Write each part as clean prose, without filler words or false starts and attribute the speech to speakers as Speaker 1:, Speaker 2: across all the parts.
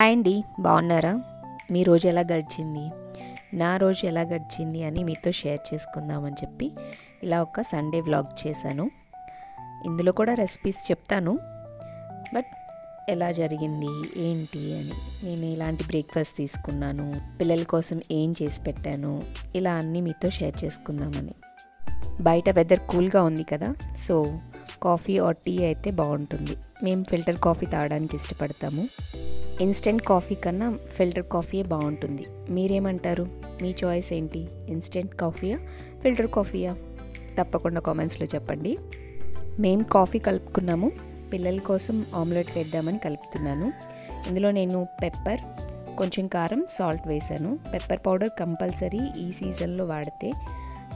Speaker 1: Hi అండి, బాగున్నారా? మీ రోజు ఎలా గడిచింది? నా రోజు ఎలా గడిచింది అని మీతో షేర్ చేసుకుందామని చెప్పి ఇలా ఒక సండే వ్లాగ్ చేశాను. ఇందులో కూడా రెసిపీస్ చెప్తాను, బట్ ఎలా జరిగింది ఏంటి అని, నేను ఇలాంటి బ్రేక్ఫాస్ట్ తీసుకున్నాను, పిల్లల కోసం ఏం చేసి పెట్టాను, ఇలా అన్నీ మీతో షేర్ చేసుకుందామని. బయట వెదర్ కూల్గా ఉంది కదా, సో కాఫీ ఆర్ టీ అయితే బాగుంటుంది. మేము ఫిల్టర్ కాఫీ తాగడానికి ఇష్టపడతాము. ఇన్స్టెంట్ కాఫీ కన్నా ఫిల్టర్ కాఫీయే బాగుంటుంది. మీరేమంటారు? మీ చాయిస్ ఏంటి? ఇన్స్టెంట్ కాఫీయా, ఫిల్టర్ కాఫీయా? తప్పకుండా కామెంట్స్లో చెప్పండి. మేము కాఫీ కలుపుకున్నాము. పిల్లల కోసం ఆమ్లెట్ వేద్దామని కలుపుతున్నాను. ఇందులో నేను పెప్పర్, కొంచెం కారం, సాల్ట్ వేసాను. పెప్పర్ పౌడర్ కంపల్సరీ ఈ సీజన్లో వాడితే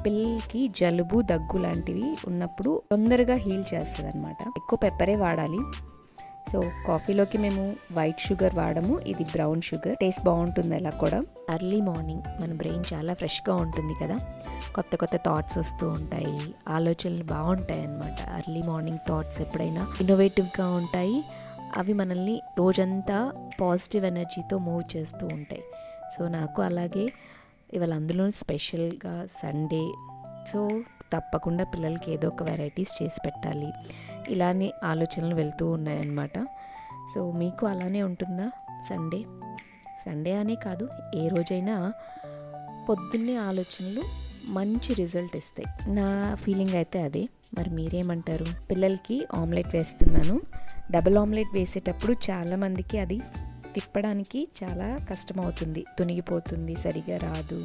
Speaker 1: పిల్లలకి జలుబు, దగ్గు లాంటివి ఉన్నప్పుడు తొందరగా హీల్ చేస్తుంది అనమాట. ఎక్కువ పెప్పరే వాడాలి. సో కాఫీలోకి మేము వైట్ షుగర్ వాడము, ఇది బ్రౌన్ షుగర్. టేస్ట్ బాగుంటుంది. అలా కూడా ఎర్లీ మార్నింగ్ మన బ్రెయిన్ చాలా ఫ్రెష్గా ఉంటుంది కదా, కొత్త కొత్త థాట్స్ వస్తూ ఉంటాయి, ఆలోచనలు బాగుంటాయి అన్నమాట. ఎర్లీ మార్నింగ్ థాట్స్ ఎప్పుడైనా ఇన్నోవేటివ్గా ఉంటాయి. అవి మనల్ని రోజంతా పాజిటివ్ ఎనర్జీతో మూవ్ చేస్తూ ఉంటాయి. సో నాకు అలాగే ఇవాళ అందులో స్పెషల్గా సండే, సో తప్పకుండా పిల్లలకి ఏదో ఒక వెరైటీస్ చేసి పెట్టాలి, ఇలానే ఆలోచనలు వెళ్తూ ఉన్నాయన్నమాట. సో మీకు అలానే ఉంటుందా? సండే అనే కాదు, ఏ రోజైనా పొద్దున్నే ఆలోచనలు మంచి రిజల్ట్ ఇస్తాయి. నా ఫీలింగ్ అయితే అదే. మరి మీరేమంటారు? పిల్లలకి ఆమ్లెట్ వేస్తున్నాను. డబుల్ ఆమ్లెట్ వేసేటప్పుడు చాలామందికి అది తిప్పడానికి చాలా కష్టమవుతుంది, తునిగిపోతుంది, సరిగా రాదు,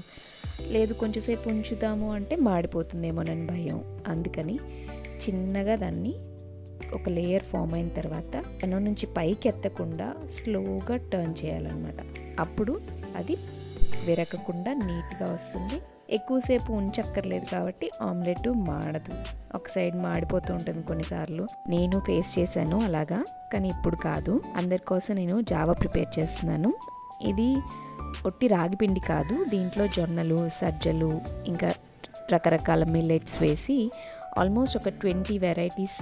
Speaker 1: లేదు కొంచెంసేపు ఉంచుతాము అంటే మాడిపోతుందేమోనని భయం. అందుకని చిన్నగా దాన్ని ఒక లేయర్ ఫామ్ అయిన తర్వాత పెనం నుంచి పైకి ఎత్తకుండా స్లోగా టర్న్ చేయాలన్నమాట. అప్పుడు అది విరగకుండా నీట్గా వస్తుంది. ఎక్కువసేపు ఉంచక్కర్లేదు కాబట్టి ఆమ్లెట్ మాడదు. ఒక సైడ్ మాడిపోతూ ఉంటుంది కొన్నిసార్లు. నేను ఫేస్ చేశాను అలాగా, కానీ ఇప్పుడు కాదు. అందరి కోసం నేను జావా ప్రిపేర్ చేస్తున్నాను. ఇది ఒట్టి రాగి పిండి కాదు, దీంట్లో జొన్నలు, సజ్జలు, ఇంకా రకరకాల మిల్లెట్స్ వేసి ఆల్మోస్ట్ ఒక 20 వెరైటీస్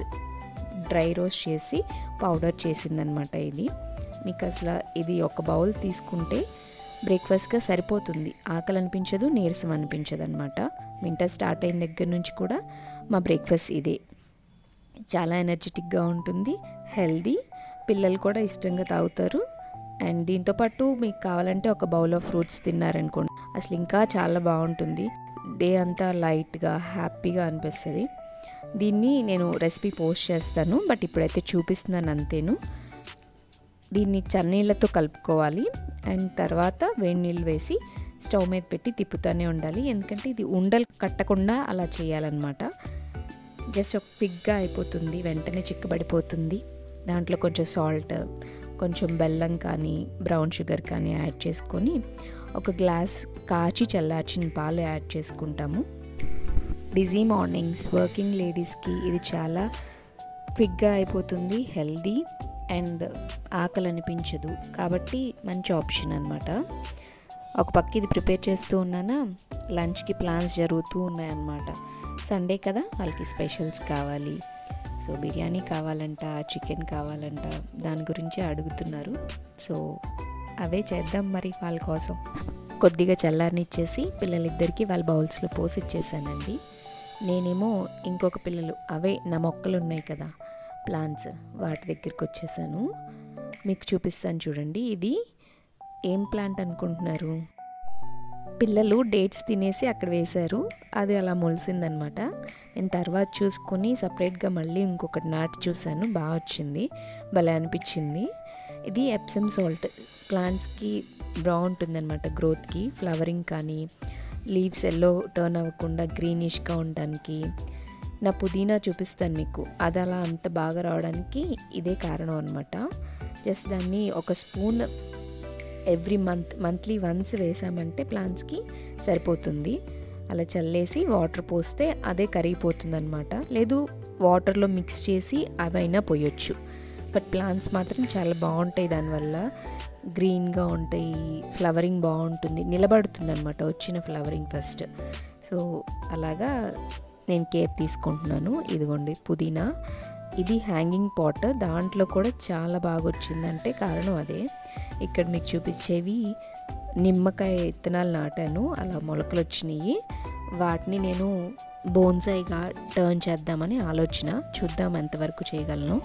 Speaker 1: డ్రై రోస్ట్ చేసి పౌడర్ చేసిందనమాట. ఇది మీకు అసలు ఇది ఒక బౌల్ తీసుకుంటే బ్రేక్ఫాస్ట్గా సరిపోతుంది. ఆకలి అనిపించదు, నీరసం అనిపించదు అనమాట. వింటర్ స్టార్ట్ అయిన దగ్గర నుంచి కూడా మా బ్రేక్ఫాస్ట్ ఇదే. చాలా ఎనర్జెటిక్గా ఉంటుంది, హెల్దీ, పిల్లలు కూడా ఇష్టంగా తాగుతారు. అండ్ దీంతోపాటు మీకు కావాలంటే ఒక బౌల్ ఆఫ్ ఫ్రూట్స్ తిన్నారనుకోండి, అసలు ఇంకా చాలా బాగుంటుంది. డే అంతా లైట్గా హ్యాపీగా అనిపిస్తుంది. దీన్ని నేను రెసిపీ పోస్ట్ చేస్తాను, బట్ ఇప్పుడైతే చూపిస్తున్నాను అంతేను. దీన్ని చన్నీళ్ళతో కలుపుకోవాలి. అండ్ తర్వాత వేడి నీళ్ళు వేసి స్టవ్ మీద పెట్టి తిప్పుతూనే ఉండాలి, ఎందుకంటే ఇది ఉండలు కట్టకుండా అలా చేయాలన్నమాట. జస్ట్ ఒక థిక్గా అయిపోతుంది, వెంటనే చిక్కబడిపోతుంది. దాంట్లో కొంచెం సాల్ట్, కొంచెం బెల్లం కానీ బ్రౌన్ షుగర్ కానీ యాడ్ చేసుకొని ఒక గ్లాస్ కాచి చల్లార్చిన పాలు యాడ్ చేసుకుంటాము. బిజీ మార్నింగ్స్ వర్కింగ్ లేడీస్కి ఇది చాలా క్విక్గా అయిపోతుంది, హెల్దీ అండ్ ఆకలి అనిపించదు, కాబట్టి మంచి ఆప్షన్ అనమాట. ఒక పక్క ఇది ప్రిపేర్ చేస్తూ ఉన్నానా, లంచ్కి ప్లాన్స్ జరుగుతూ ఉన్నాయన్నమాట. సండే కదా, వాళ్ళకి స్పెషల్స్ కావాలి. సో బిర్యానీ కావాలంట, చికెన్ కావాలంట, దాని గురించి అడుగుతున్నారు. సో అవే చేద్దాం మరి వాళ్ళ కోసం. కొద్దిగా చల్లారనిచ్చేసి పిల్లలిద్దరికీ వాళ్ళ బౌల్స్లో పోసి ఇచ్చేసానండి. నేనేమో ఇంకొక పిల్లలు, అవే నా మొక్కలు ఉన్నాయి కదా ప్లాంట్స్, వాటి దగ్గరికి వచ్చేసాను. మీకు చూపిస్తాను చూడండి. ఇది ఏం ప్లాంట్ అనుకుంటున్నారు? పిల్లలు డేట్స్ తినేసి అక్కడ వేశారు, అది అలా మొలిసిందనమాట. నేను తర్వాత చూసుకొని సపరేట్గా మళ్ళీ ఇంకొకటి నాటి చూశాను, బాగా వచ్చింది, భలే అనిపించింది. ఇది ఎప్సమ్ సాల్ట్. ప్లాంట్స్కి బాగుంటుందన్నమాట గ్రోత్కి, ఫ్లవరింగ్ కానీ, లీవ్స్ ఎల్లో టర్న్ అవ్వకుండా గ్రీనిష్గా ఉండడానికి. నా పుదీనా చూపిస్తాను మీకు, అది అలా అంత బాగా రావడానికి ఇదే కారణం అనమాట. జస్ట్ దాన్ని ఒక స్పూన్ ఎవ్రీ మంత్లీ వన్స్ వేసామంటే ప్లాంట్స్కి సరిపోతుంది. అలా చల్లేసి వాటర్ పోస్తే అదే కరిగిపోతుంది అనమాట. లేదు వాటర్లో మిక్స్ చేసి అవైనా పోయొచ్చు, బట్ ప్లాంట్స్ మాత్రం చాలా బాగుంటాయి, దానివల్ల గ్రీన్గా ఉంటాయి, ఫ్లవరింగ్ బాగుంటుంది, నిలబడుతుంది అనమాట వచ్చిన ఫ్లవరింగ్ ఫస్ట్. సో అలాగా నేను కేర్ తీసుకుంటున్నాను. ఇదిగోండి పుదీనా, ఇది హ్యాంగింగ్ పాట్, దాంట్లో కూడా చాలా బాగా వచ్చిందంటే కారణం అదే. ఇక్కడ మీకు చూపించేవి నిమ్మకాయ విత్తనాలు నాటాను, అలా మొలకలు వచ్చినాయి. వాటిని నేను బోన్సాయిగా టర్న్ చేద్దామని ఆలోచన, చూద్దాం ఎంతవరకు చేయగలను.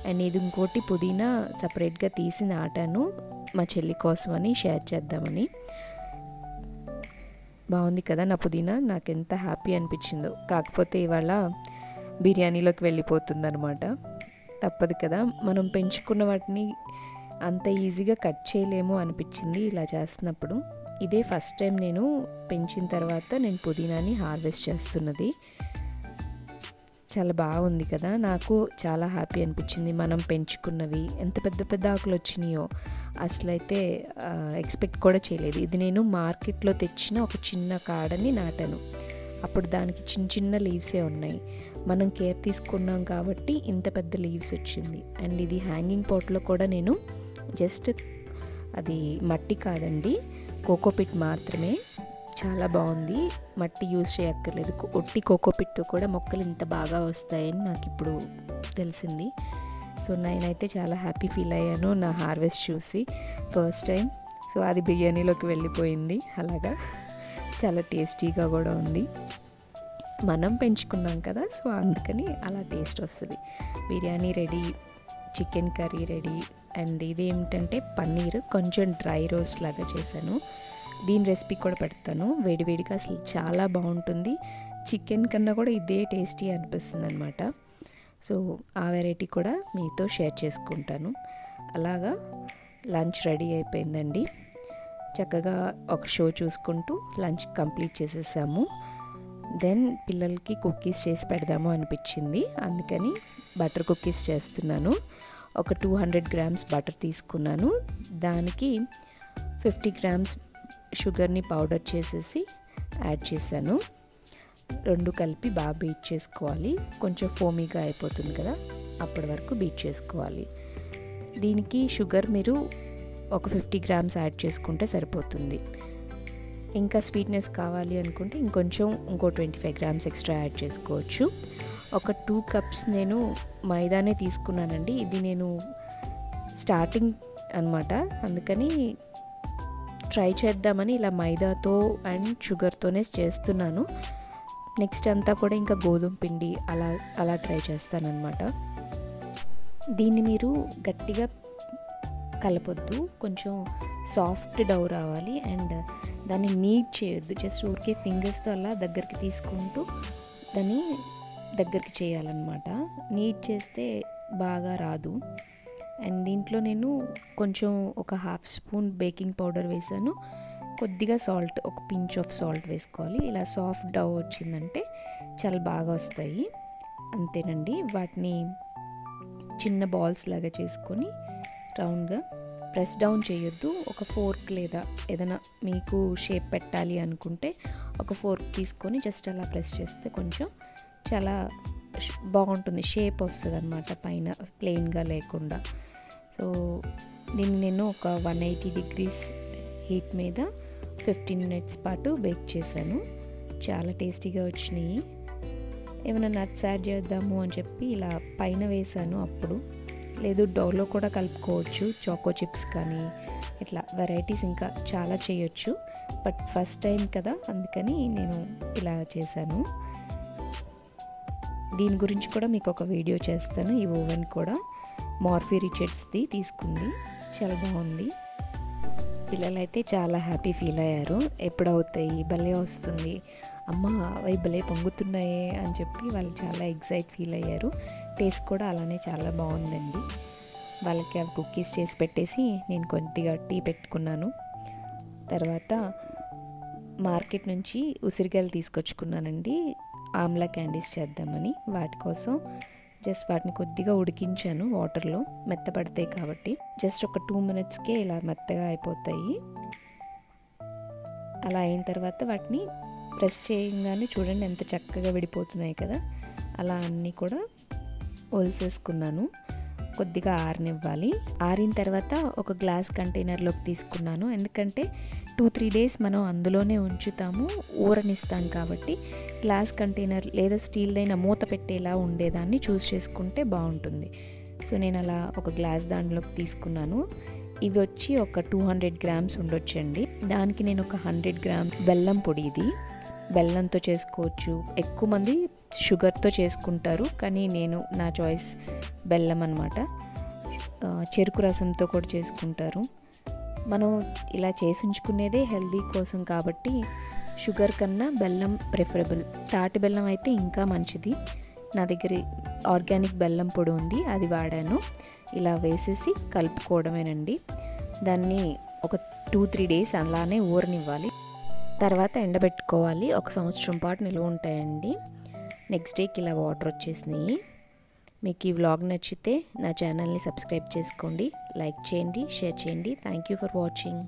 Speaker 1: అండ్ ఇది ఇంకోటి పుదీనా సపరేట్గా తీసి నాటాను మా చెల్లి కోసమని, షేర్ చేద్దామని. బాగుంది కదా నా పుదీనా, నాకు ఎంత హ్యాపీ అనిపించిందో. కాకపోతే ఇవాళ బిర్యానీలోకి వెళ్ళిపోతుంది అనమాట. తప్పదు కదా, మనం పెంచుకున్న వాటిని అంత ఈజీగా కట్ చేయలేము అనిపించింది ఇలా చేస్తున్నప్పుడు. ఇదే ఫస్ట్ టైం నేను పెంచిన తర్వాత నేను పుదీనాని హార్వెస్ట్ చేస్తున్నది. చాలా బాగుంది కదా, నాకు చాలా హ్యాపీ అనిపించింది. మనం పెంచుకున్నవి ఎంత పెద్ద పెద్ద ఆకులు వచ్చినాయో అసలైతే ఎక్స్పెక్ట్ కూడా చేయలేదు. ఇది నేను మార్కెట్లో తెచ్చిన ఒక చిన్న కాడని నాటాను, అప్పుడు దానికి చిన్న చిన్న లీవ్సే ఉన్నాయి. మనం కేర్ తీసుకున్నాం కాబట్టి ఇంత పెద్ద లీవ్స్ వచ్చింది. అండ్ ఇది హ్యాంగింగ్ పాట్లో కూడా నేను జస్ట్ అది మట్టి కాదండి, కోకోపిట్ మాత్రమే. చాలా బాగుంది, మట్టి యూజ్ చేయక్కర్లేదు. ఒట్టి కోకోపిట్తో కూడా మొక్కలు ఇంత బాగా వస్తాయని నాకు ఇప్పుడు తెలిసింది. సో నేనైతే చాలా హ్యాపీ ఫీల్ అయ్యాను నా హార్వెస్ట్ చూసి ఫస్ట్ టైం. సో అది బిర్యానీలోకి వెళ్ళిపోయింది అలాగా, చాలా టేస్టీగా కూడా ఉంది. మనం పెంచుకున్నాం కదా, సో అందుకని అలా టేస్ట్ వస్తుంది. Biryani ready, chicken curry ready. And ఇదేమిటంటే పన్నీర్ కొంచెం డ్రై రోస్ట్ లాగా చేశాను. దీని రెసిపీ కూడా పెడతాను వేడివేడిగా, అసలు చాలా బాగుంటుంది. చికెన్ కన్నా కూడా ఇదే టేస్టీ అనిపిస్తుంది అనమాట. సో ఆ వెరైటీ కూడా మీతో షేర్ చేసుకుంటాను. అలాగా లంచ్ రెడీ అయిపోయిందండి. చక్కగా ఒక షో చూసుకుంటూ లంచ్ కంప్లీట్ చేసేసాము. దెన్ పిల్లలకి కుకీస్ చేసి పెడదాము అనిపించింది, అందుకని బటర్ కుకీస్ చేస్తున్నాను. ఒక 200 గ్రామ్స్ బటర్ తీసుకున్నాను, దానికి 50 గ్రామ్స్ షుగర్ని పౌడర్ చేసేసి యాడ్ చేశాను. రెండు కలిపి బాగా బీట్ చేసుకోవాలి. కొంచెం ఫోమీగా అయిపోతుంది కదా, అప్పటి వరకు బీట్ చేసుకోవాలి. దీనికి షుగర్ మీరు ఒక 50 గ్రామ్స్ యాడ్ చేసుకుంటే సరిపోతుంది. ఇంకా స్వీట్నెస్ కావాలి అనుకుంటే ఇంకో 25 గ్రామ్స్ ఎక్స్ట్రా యాడ్ చేసుకోవచ్చు. ఒక 2 కప్స్ నేను మైదానే తీసుకున్నానండి. ఇది నేను స్టార్టింగ్ అనమాట, అందుకని ట్రై చేద్దామని ఇలా మైదాతో అండ్ షుగర్తోనే చేస్తున్నాను. నెక్స్ట్ అంతా కూడా ఇంకా గోధుమ పిండి అలా ట్రై చేస్తానన్నమాట. దీన్ని మీరు గట్టిగా కలపొద్దు, కొంచెం సాఫ్ట్ డౌ రావాలి. అండ్ దాన్ని నీట్ చేయొద్దు, జస్ట్ ఊరికే ఫింగర్స్తో అలా దగ్గరికి తీసుకుంటూ దాన్ని దగ్గరికి చేయాలన్నమాట. నీట్ చేస్తే బాగా రాదు. అండ్ దీంట్లో నేను కొంచెం ఒక హాఫ్ స్పూన్ బేకింగ్ పౌడర్ వేసాను, కొద్దిగా సాల్ట్, ఒక పించ్ ఆఫ్ సాల్ట్ వేసుకోవాలి. ఇలా సాఫ్ట్ డౌ వచ్చిందంటే చాలా బాగా వస్తాయి. అంతేనండి. వాటిని చిన్న బాల్స్ లాగా చేసుకొని రౌండ్గా ప్రెస్ డౌన్ చేయొద్దు. ఒక ఫోర్క్ లేదా ఏదైనా మీకు షేప్ పెట్టాలి అనుకుంటే ఒక ఫోర్క్ తీసుకొని జస్ట్ అలా ప్రెస్ చేస్తే కొంచెం చాలా బాగుంటుంది, షేప్ వస్తుంది అన్నమాట, పైన ప్లెయిన్గా లేకుండా. సో దీన్ని నేను ఒక 180 డిగ్రీస్ హీట్ మీద 15 మినిట్స్ పాటు బేక్ చేశాను. చాలా టేస్టీగా వచ్చినాయి. ఏమైనా నట్స్ యాడ్ చేద్దాము అని చెప్పి ఇలా పైన వేసాను అప్పుడు, లేదు డౌలో కూడా కలుపుకోవచ్చు, చాకో చిప్స్ కానీ ఇట్లా వెరైటీస్ ఇంకా చాలా చేయొచ్చు. బట్ ఫస్ట్ టైం కదా, అందుకని నేను ఇలా చేశాను. దీని గురించి కూడా మీకు ఒక వీడియో చేస్తాను. ఈ ఓవెన్ కూడా మార్ఫీ రిచర్డ్స్ది తీసుకుంది, చాలా బాగుంది. పిల్లలైతే చాలా హ్యాపీ ఫీల్ అయ్యారు. ఎప్పుడవుతాయి, భలే వస్తుంది అమ్మ, అవి భలే పొంగుతున్నాయే అని చెప్పి వాళ్ళు చాలా ఎగ్జైట్ ఫీల్ అయ్యారు. టేస్ట్ కూడా అలానే చాలా బాగుందండి. వాళ్ళకి అవి కుకీస్ చేసి పెట్టేసి నేను కొద్దిగా టీ పెట్టుకున్నాను. తర్వాత మార్కెట్ నుంచి ఉసిరికాయలు తీసుకొచ్చుకున్నానండి, ఆమ్లా క్యాండీస్ చేద్దామని. వాటి కోసం జస్ట్ వాటిని కొద్దిగా ఉడికించాను వాటర్లో, మెత్తపడతాయి కాబట్టి. జస్ట్ ఒక 2 మినిట్స్కే ఇలా మెత్తగా అయిపోతాయి. అలా అయిన తర్వాత వాటిని ప్రెస్ చేయగానే చూడండి ఎంత చక్కగా విడిపోతున్నాయి కదా, అలా అన్నీ కూడా ఒలిసేసుకున్నాను. కొద్దిగా ఆరనివ్వాలి. ఆరిన తర్వాత ఒక గ్లాస్ కంటైనర్లోకి తీసుకున్నాను. ఎందుకంటే 2-3 డేస్ మనం అందులోనే ఉంచుతాము, ఊరనిస్తాం కాబట్టి గ్లాస్ కంటైనర్ లేదా స్టీల్దైన మూత పెట్టేలా ఉండేదాన్ని చూస్ చేసుకుంటే బాగుంటుంది. సో నేను అలా ఒక గ్లాస్ దాంట్లోకి తీసుకున్నాను. ఇవి వచ్చి ఒక 200 గ్రామ్స్ ఉండొచ్చండి. దానికి నేను ఒక 100 గ్రామ్స్ బెల్లం పొడి, ఇది బెల్లంతో చేసుకోవచ్చు, ఎక్కువ మంది షుగర్తో చేసుకుంటారు, కానీ నా చాయిస్ బెల్లం అనమాట. చెరుకు రసంతో కూడా చేసుకుంటారు. మనం ఇలా చేసి ఉంచుకునేదే హెల్దీ కోసం కాబట్టి షుగర్ కన్నా బెల్లం ప్రిఫరబుల్. తాటి బెల్లం అయితే ఇంకా మంచిది. నా దగ్గర ఆర్గానిక్ బెల్లం పొడి ఉంది, అది వాడాను. ఇలా వేసేసి కలుపుకోవడమేనండి. దాన్ని ఒక 2-3 డేస్ అలానే ఊరనివ్వాలి. తర్వాత ఎండబెట్టుకోవాలి. 1 సంవత్సరం పాటు నిల్వ ఉంటాయండి. నెక్స్ట్ డేకి ఇలా వాటర్ వచ్చేసినాయి. మీకు ఈ వ్లాగ్ నచ్చితే నా ఛానల్ని సబ్స్క్రైబ్ చేసుకోండి, లైక్ చేయండి, షేర్ చేయండి. Thank you for watching.